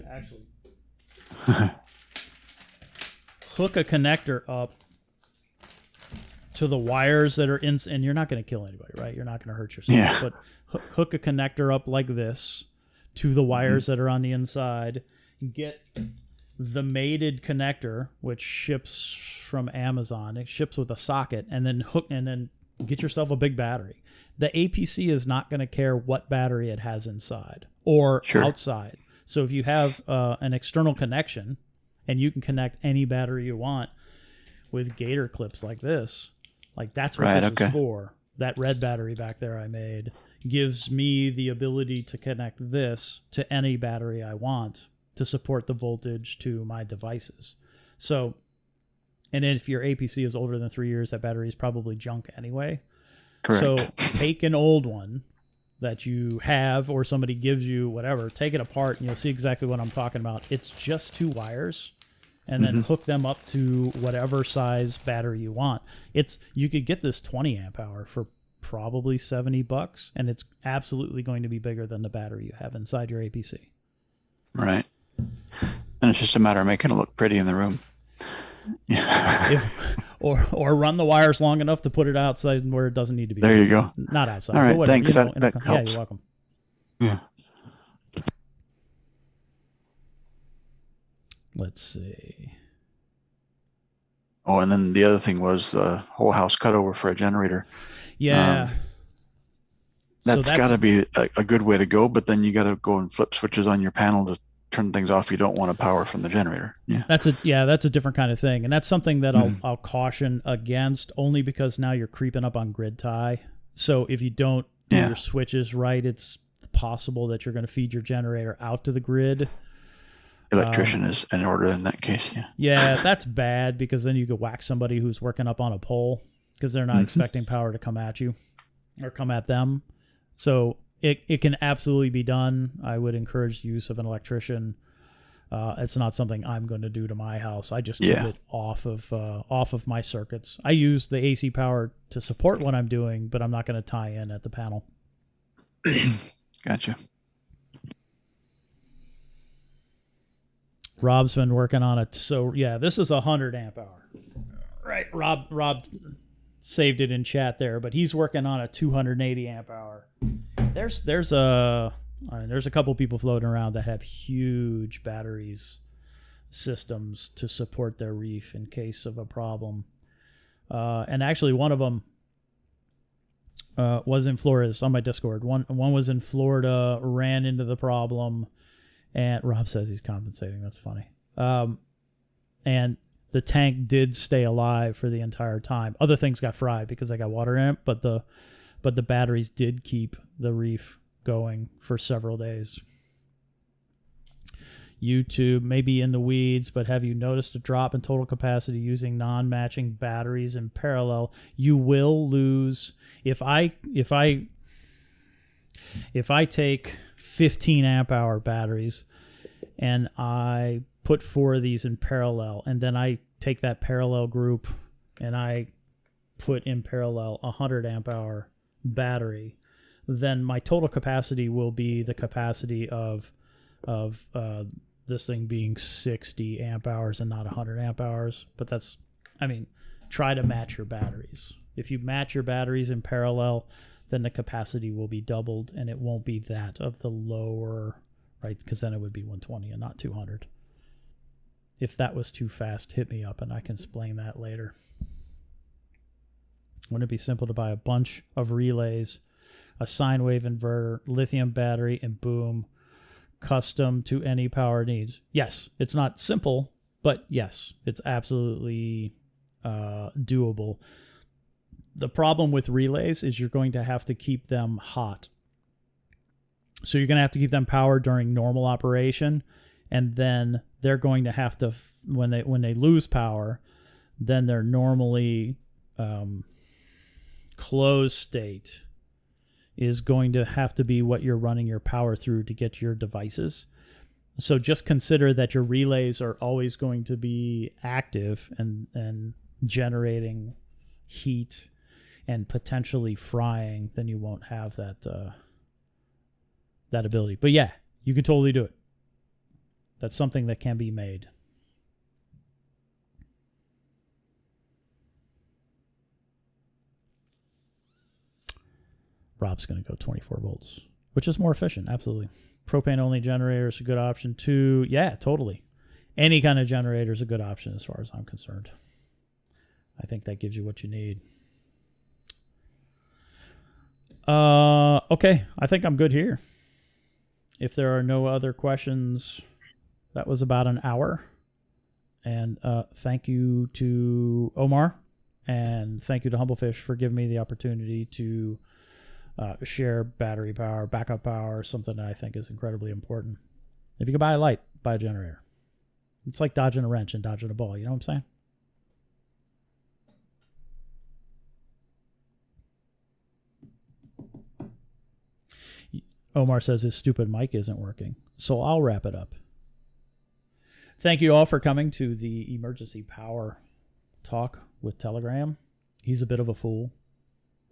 connector up to the wires that are in, and you're not going to kill anybody, right? You're not going to hurt yourself. Yeah. But hook a connector up like this to the wires that are on the inside. Get the mated connector, which ships from Amazon. It ships with a socket, and then get yourself a big battery. The APC is not going to care what battery it has inside or outside. So if you have an external connection, and you can connect any battery you want with gator clips like this, like that's what this is for. That red battery back there I made gives me the ability to connect this to any battery I want to support the voltage to my devices. So, and if your APC is older than 3 years, that battery is probably junk anyway. Correct. So take an old one that you have or somebody gives you, whatever, take it apart and you'll see exactly what I'm talking about. It's just 2 wires and then hook them up to whatever size battery you want. You could get this 20 amp hour for probably $70, and it's absolutely going to be bigger than the battery you have inside your APC. Right. And it's just a matter of making it look pretty in the room. Yeah. Or run the wires long enough to put it outside where it doesn't need to be. There you go. Not outside. All right, but thanks. That helps. Yeah, you're welcome. Yeah. Let's see. Oh, and then the other thing was the whole house cutover for a generator. Yeah. That's got to be a good way to go, but then you got to go and flip switches on your panel to turn things off. You don't want to power from the generator. Yeah. That's a different kind of thing. And that's something that I'll caution against, only because now you're creeping up on grid tie. So if you don't do your switches right, it's possible that you're going to feed your generator out to the grid. Electrician is in order in that case. Yeah. Yeah, that's bad, because then you could whack somebody who's working up on a pole because they're not expecting power to come at you or come at them. So it can absolutely be done. I would encourage the use of an electrician. It's not something I'm going to do to my house. I just keep it off of my circuits. I use the AC power to support what I'm doing, but I'm not going to tie in at the panel. Gotcha. Rob's been working on it. So yeah, this is 100 amp hour. Right. Rob saved it in chat there, but he's working on a 280 amp hour. There's a couple people floating around that have huge batteries systems to support their reef in case of a problem. And actually, one of them was in Florida. It's on my Discord. One was in Florida, ran into the problem, and Rob says he's compensating. That's funny. And the tank did stay alive for the entire time. Other things got fried because I got water in it, but the batteries did keep the reef going for several days. YouTube, maybe in the weeds, but have you noticed a drop in total capacity using non-matching batteries in parallel? You will lose if I take 15 amp hour batteries and I put 4 of these in parallel, and then I take that parallel group and I put in parallel a 100 amp hour battery, then my total capacity will be the capacity of this thing being 60 amp hours and not 100 amp hours. But that's, I mean, try to match your batteries. If you match your batteries in parallel, then the capacity will be doubled, and it won't be that of the lower, right? Because then it would be 120 and not 200. If that was too fast, hit me up and I can explain that later. Wouldn't it be simple to buy a bunch of relays, a sine wave inverter, lithium battery, and boom, custom to any power needs? Yes, it's not simple, but yes, it's absolutely doable. The problem with relays is you're going to have to keep them hot. So you're going to have to keep them powered during normal operation, and then they're going to have to, when they lose power, then they're normally closed state is going to have to be what you're running your power through to get your devices. So just consider that your relays are always going to be active and generating heat and potentially frying. Then you won't have that ability. But yeah, you can totally do it. That's something that can be made. Rob's going to go 24 volts, which is more efficient. Absolutely. Propane only generator is a good option too. Yeah, totally. Any kind of generator is a good option as far as I'm concerned. I think that gives you what you need. Okay. I think I'm good here. If there are no other questions, that was about an hour. And thank you to Omar, and thank you to Humblefish for giving me the opportunity to share battery power, backup power, something that I think is incredibly important. If you can buy a light, buy a generator. It's like dodging a wrench and dodging a ball. You know what I'm saying? Omar says his stupid mic isn't working. So I'll wrap it up. Thank you all for coming to the emergency power talk with Telegram. He's a bit of a fool,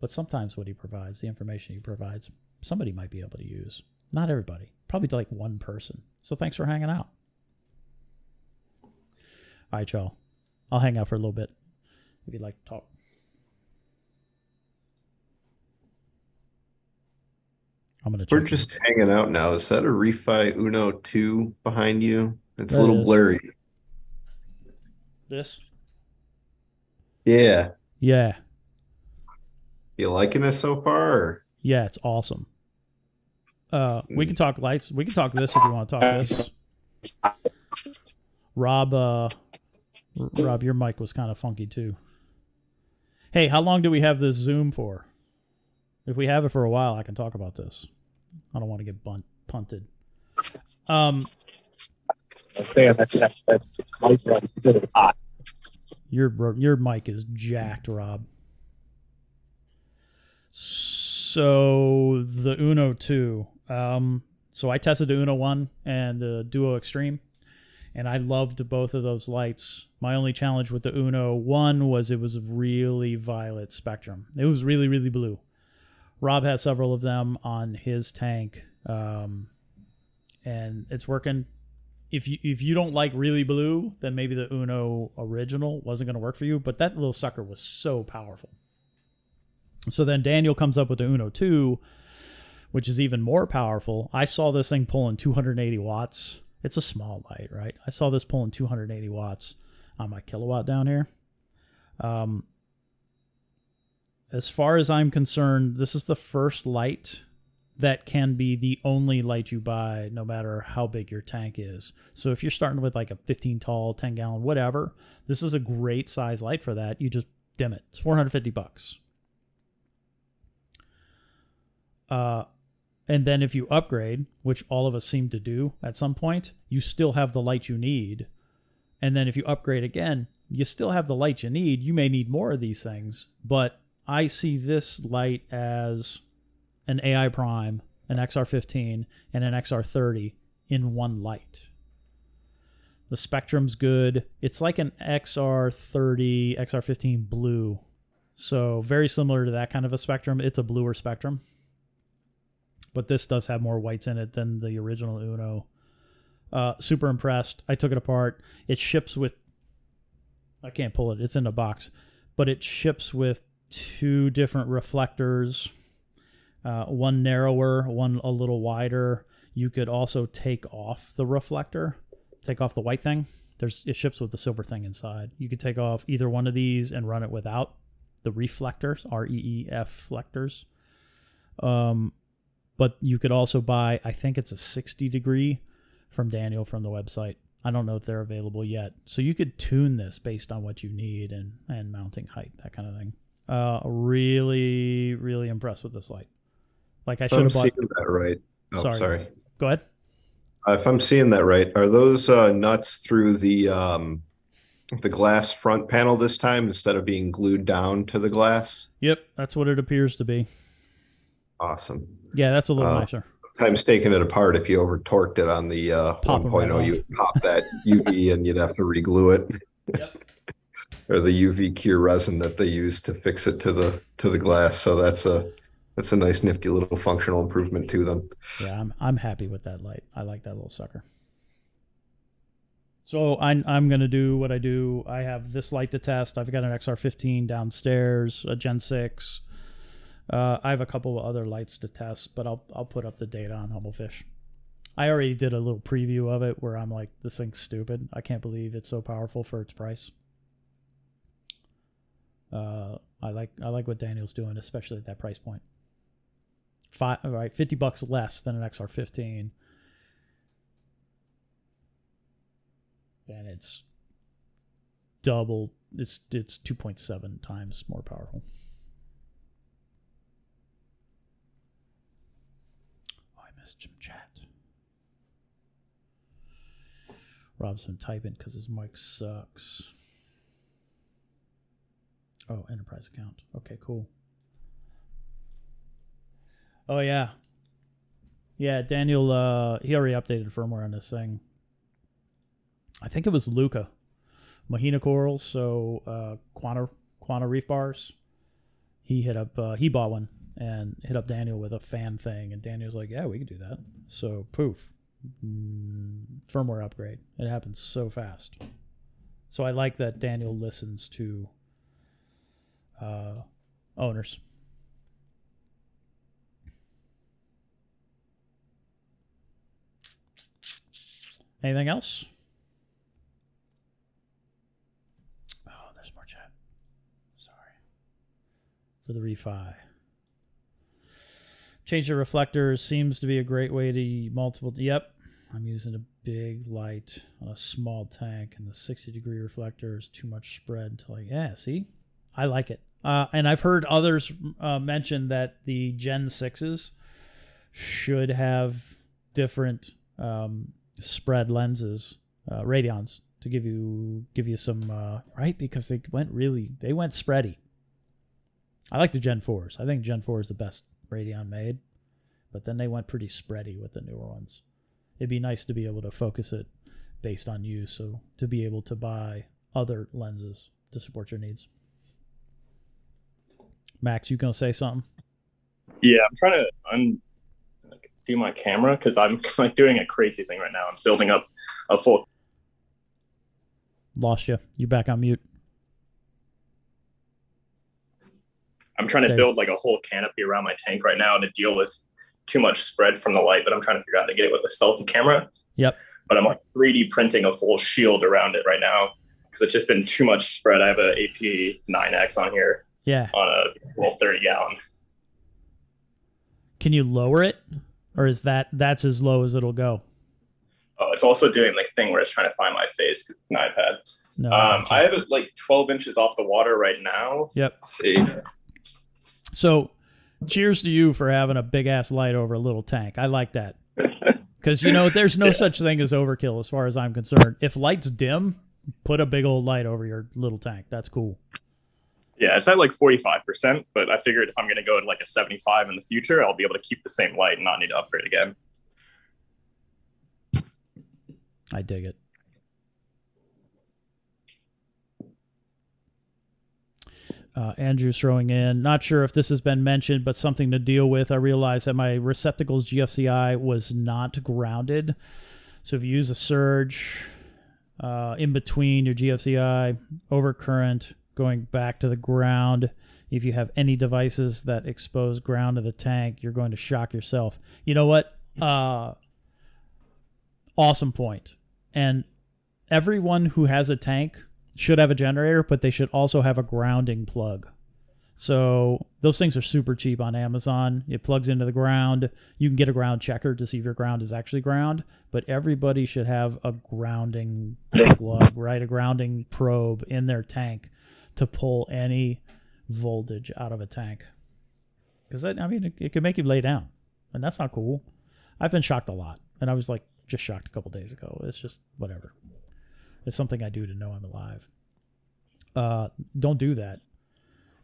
but sometimes what he provides, the information he provides, somebody might be able to use. Not everybody. Probably like one person. So thanks for hanging out. All right, y'all. I'll hang out for a little bit if you'd like to talk. We're just hanging out now. Is that a Refi Uno 2 behind you? It's a little blurry. This? Yeah. Yeah. You liking it so far? Or? Yeah, it's awesome. We can talk lights. We can talk this if you want to talk this. Rob, your mic was kind of funky too. Hey, how long do we have this Zoom for? If we have it for a while, I can talk about this. I don't want to get punted. Your mic is jacked, Rob. So the Uno 2. So I tested the Uno 1 and the Duo Extreme, and I loved both of those lights. My only challenge with the Uno 1 was it was really violet spectrum. It was really, really blue. Rob has several of them on his tank, and it's working. If you don't like really blue, then maybe the Uno original wasn't going to work for you, but that little sucker was so powerful. So then Daniel comes up with the Uno 2, which is even more powerful. I saw this thing pulling 280 watts. It's a small light, right? I saw this pulling 280 watts on my kilowatt down here. as far as I'm concerned, this is the first light that can be the only light you buy, no matter how big your tank is. So if you're starting with like a 15 tall, 10 gallon, whatever, this is a great size light for that. You just dim it. It's $450. And then if you upgrade, which all of us seem to do at some point, you still have the light you need. And then if you upgrade again, you still have the light you need. You may need more of these things, but I see this light as an AI Prime, an XR15, and an XR30 in one light. The spectrum's good. It's like an XR30, XR15 blue. So very similar to that kind of a spectrum. It's a bluer spectrum. But this does have more whites in it than the original Uno. Super impressed. I took it apart. It ships with... I can't pull it. It's in a box. But it ships with 2 different reflectors. One narrower, one a little wider. You could also take off the reflector. Take off the white thing. It ships with the silver thing inside. You could take off either one of these and run it without the reflectors. REEF flectors. But you could also buy, I think it's a 60 degree from Daniel from the website. I don't know if they're available yet. So you could tune this based on what you need and mounting height, that kind of thing. Really, really impressed with this light. Like I should have bought. Seeing that right. Oh, sorry. Go ahead. If I'm seeing that right, are those nuts through the glass front panel this time instead of being glued down to the glass? Yep, that's what it appears to be. Awesome. Yeah, that's a little nicer. Sometimes taking it apart, if you over torqued it on the 1.0, you would pop that UV and you'd have to re-glue it. Yep. Or the UV cure resin that they use to fix it to the glass. So that's a nice nifty little functional improvement to them. Yeah, I'm happy with that light. I like that little sucker. So I'm gonna do what I do. I have this light to test. I've got an XR15 downstairs, a Gen 6. I have a couple of other lights to test, but I'll put up the data on Humblefish. I already did a little preview of it where I'm like, this thing's stupid. I can't believe it's so powerful for its price. I like what Daniel's doing, especially at that price point. $50 less than an XR15, and it's double. It's 2.7 times more powerful. Oh, I missed some chat. Rob's been typing because his mic sucks. Oh, enterprise account. Okay, cool. Oh, yeah. Yeah, Daniel, he already updated firmware on this thing. I think it was Luca. Mahina corals, so Quanta reef bars. He bought one and hit up Daniel with a fan thing, and Daniel's like, yeah, we can do that. So, poof. Firmware upgrade. It happens so fast. So I like that Daniel listens to owners. Anything else? Oh, there's more chat. Sorry. For the refi. Change the reflectors seems to be a great way to multiple. Yep. I'm using a big light on a small tank, and the 60-degree reflector is too much spread to yeah, see? I like it. And I've heard others mention that the Gen 6s should have different spread lenses, radions, to give you some right, because they went spready. I like the Gen 4s. I think Gen 4 is the best radion made, but then they went pretty spready with the newer ones. It'd be nice to be able to focus it based on use, so to be able to buy other lenses to support your needs. Max, you gonna say something? Yeah, I'm trying to do my camera because I'm like doing a crazy thing right now. I'm building up a full. Lost you. You back on mute. I'm trying to build like a whole canopy around my tank right now to deal with too much spread from the light, but I'm trying to figure out how to get it with a selfie camera. Yep. But I'm like 3D printing a full shield around it right now because it's just been too much spread. I have a AP9X on here, Yeah. On a little 30-gallon. Can you lower it, or is that's as low as it'll go? Oh, it's also doing like thing where it's trying to find my face because it's an iPad. No, I have it like 12 inches off the water right now. Yep. Let's see. So, cheers to you for having a big ass light over a little tank. I like that. Because, there's no such thing as overkill as far as I'm concerned. If light's dim, put a big old light over your little tank. That's cool. Yeah, it's at like 45%, but I figured if I'm going to go to like a 75 in the future, I'll be able to keep the same light and not need to upgrade again. I dig it. Andrew's throwing in, not sure if this has been mentioned, but something to deal with. I realized that my receptacle's GFCI was not grounded. So if you use a surge in between your GFCI, overcurrent, going back to the ground, if you have any devices that expose ground to the tank, you're going to shock yourself. You know what? Awesome point. And everyone who has a tank should have a generator, but they should also have a grounding plug. So those things are super cheap on Amazon. It plugs into the ground. You can get a ground checker to see if your ground is actually ground, but everybody should have a grounding plug, right? A grounding probe in their tank to pull any voltage out of a tank. Because, it can make you lay down, and that's not cool. I've been shocked a lot, and I was like just shocked a couple days ago. It's just whatever. It's something I do to know I'm alive. Don't do that,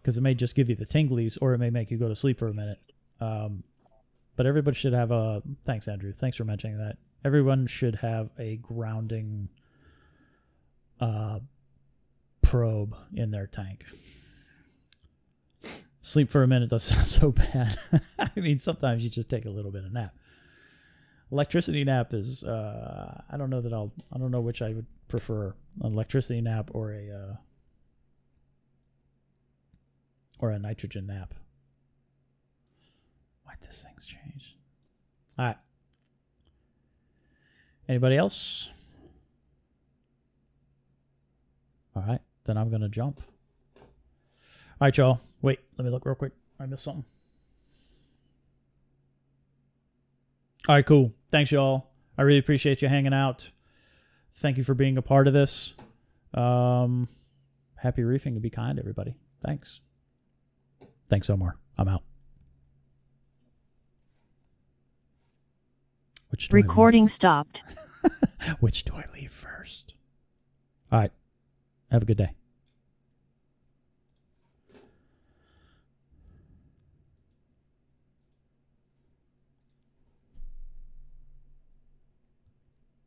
because it may just give you the tinglies, or it may make you go to sleep for a minute. But everybody should have a... Thanks, Andrew. Thanks for mentioning that. Everyone should have a grounding probe in their tank. Sleep for a minute does sound so bad. Sometimes you just take a little bit of nap. Electricity nap is... I don't know which I would prefer, an electricity nap or a nitrogen nap. Why this thing's changed? All right. Anybody else? All right, then I'm gonna jump. All right, y'all. Wait, let me look real quick. I missed something. All right, cool. Thanks, y'all. I really appreciate you hanging out. Thank you for being a part of this. Happy reefing and be kind, everybody. Thanks. Thanks, Omar. I'm out. Recording stopped. Which do I leave first? All right. Have a good day.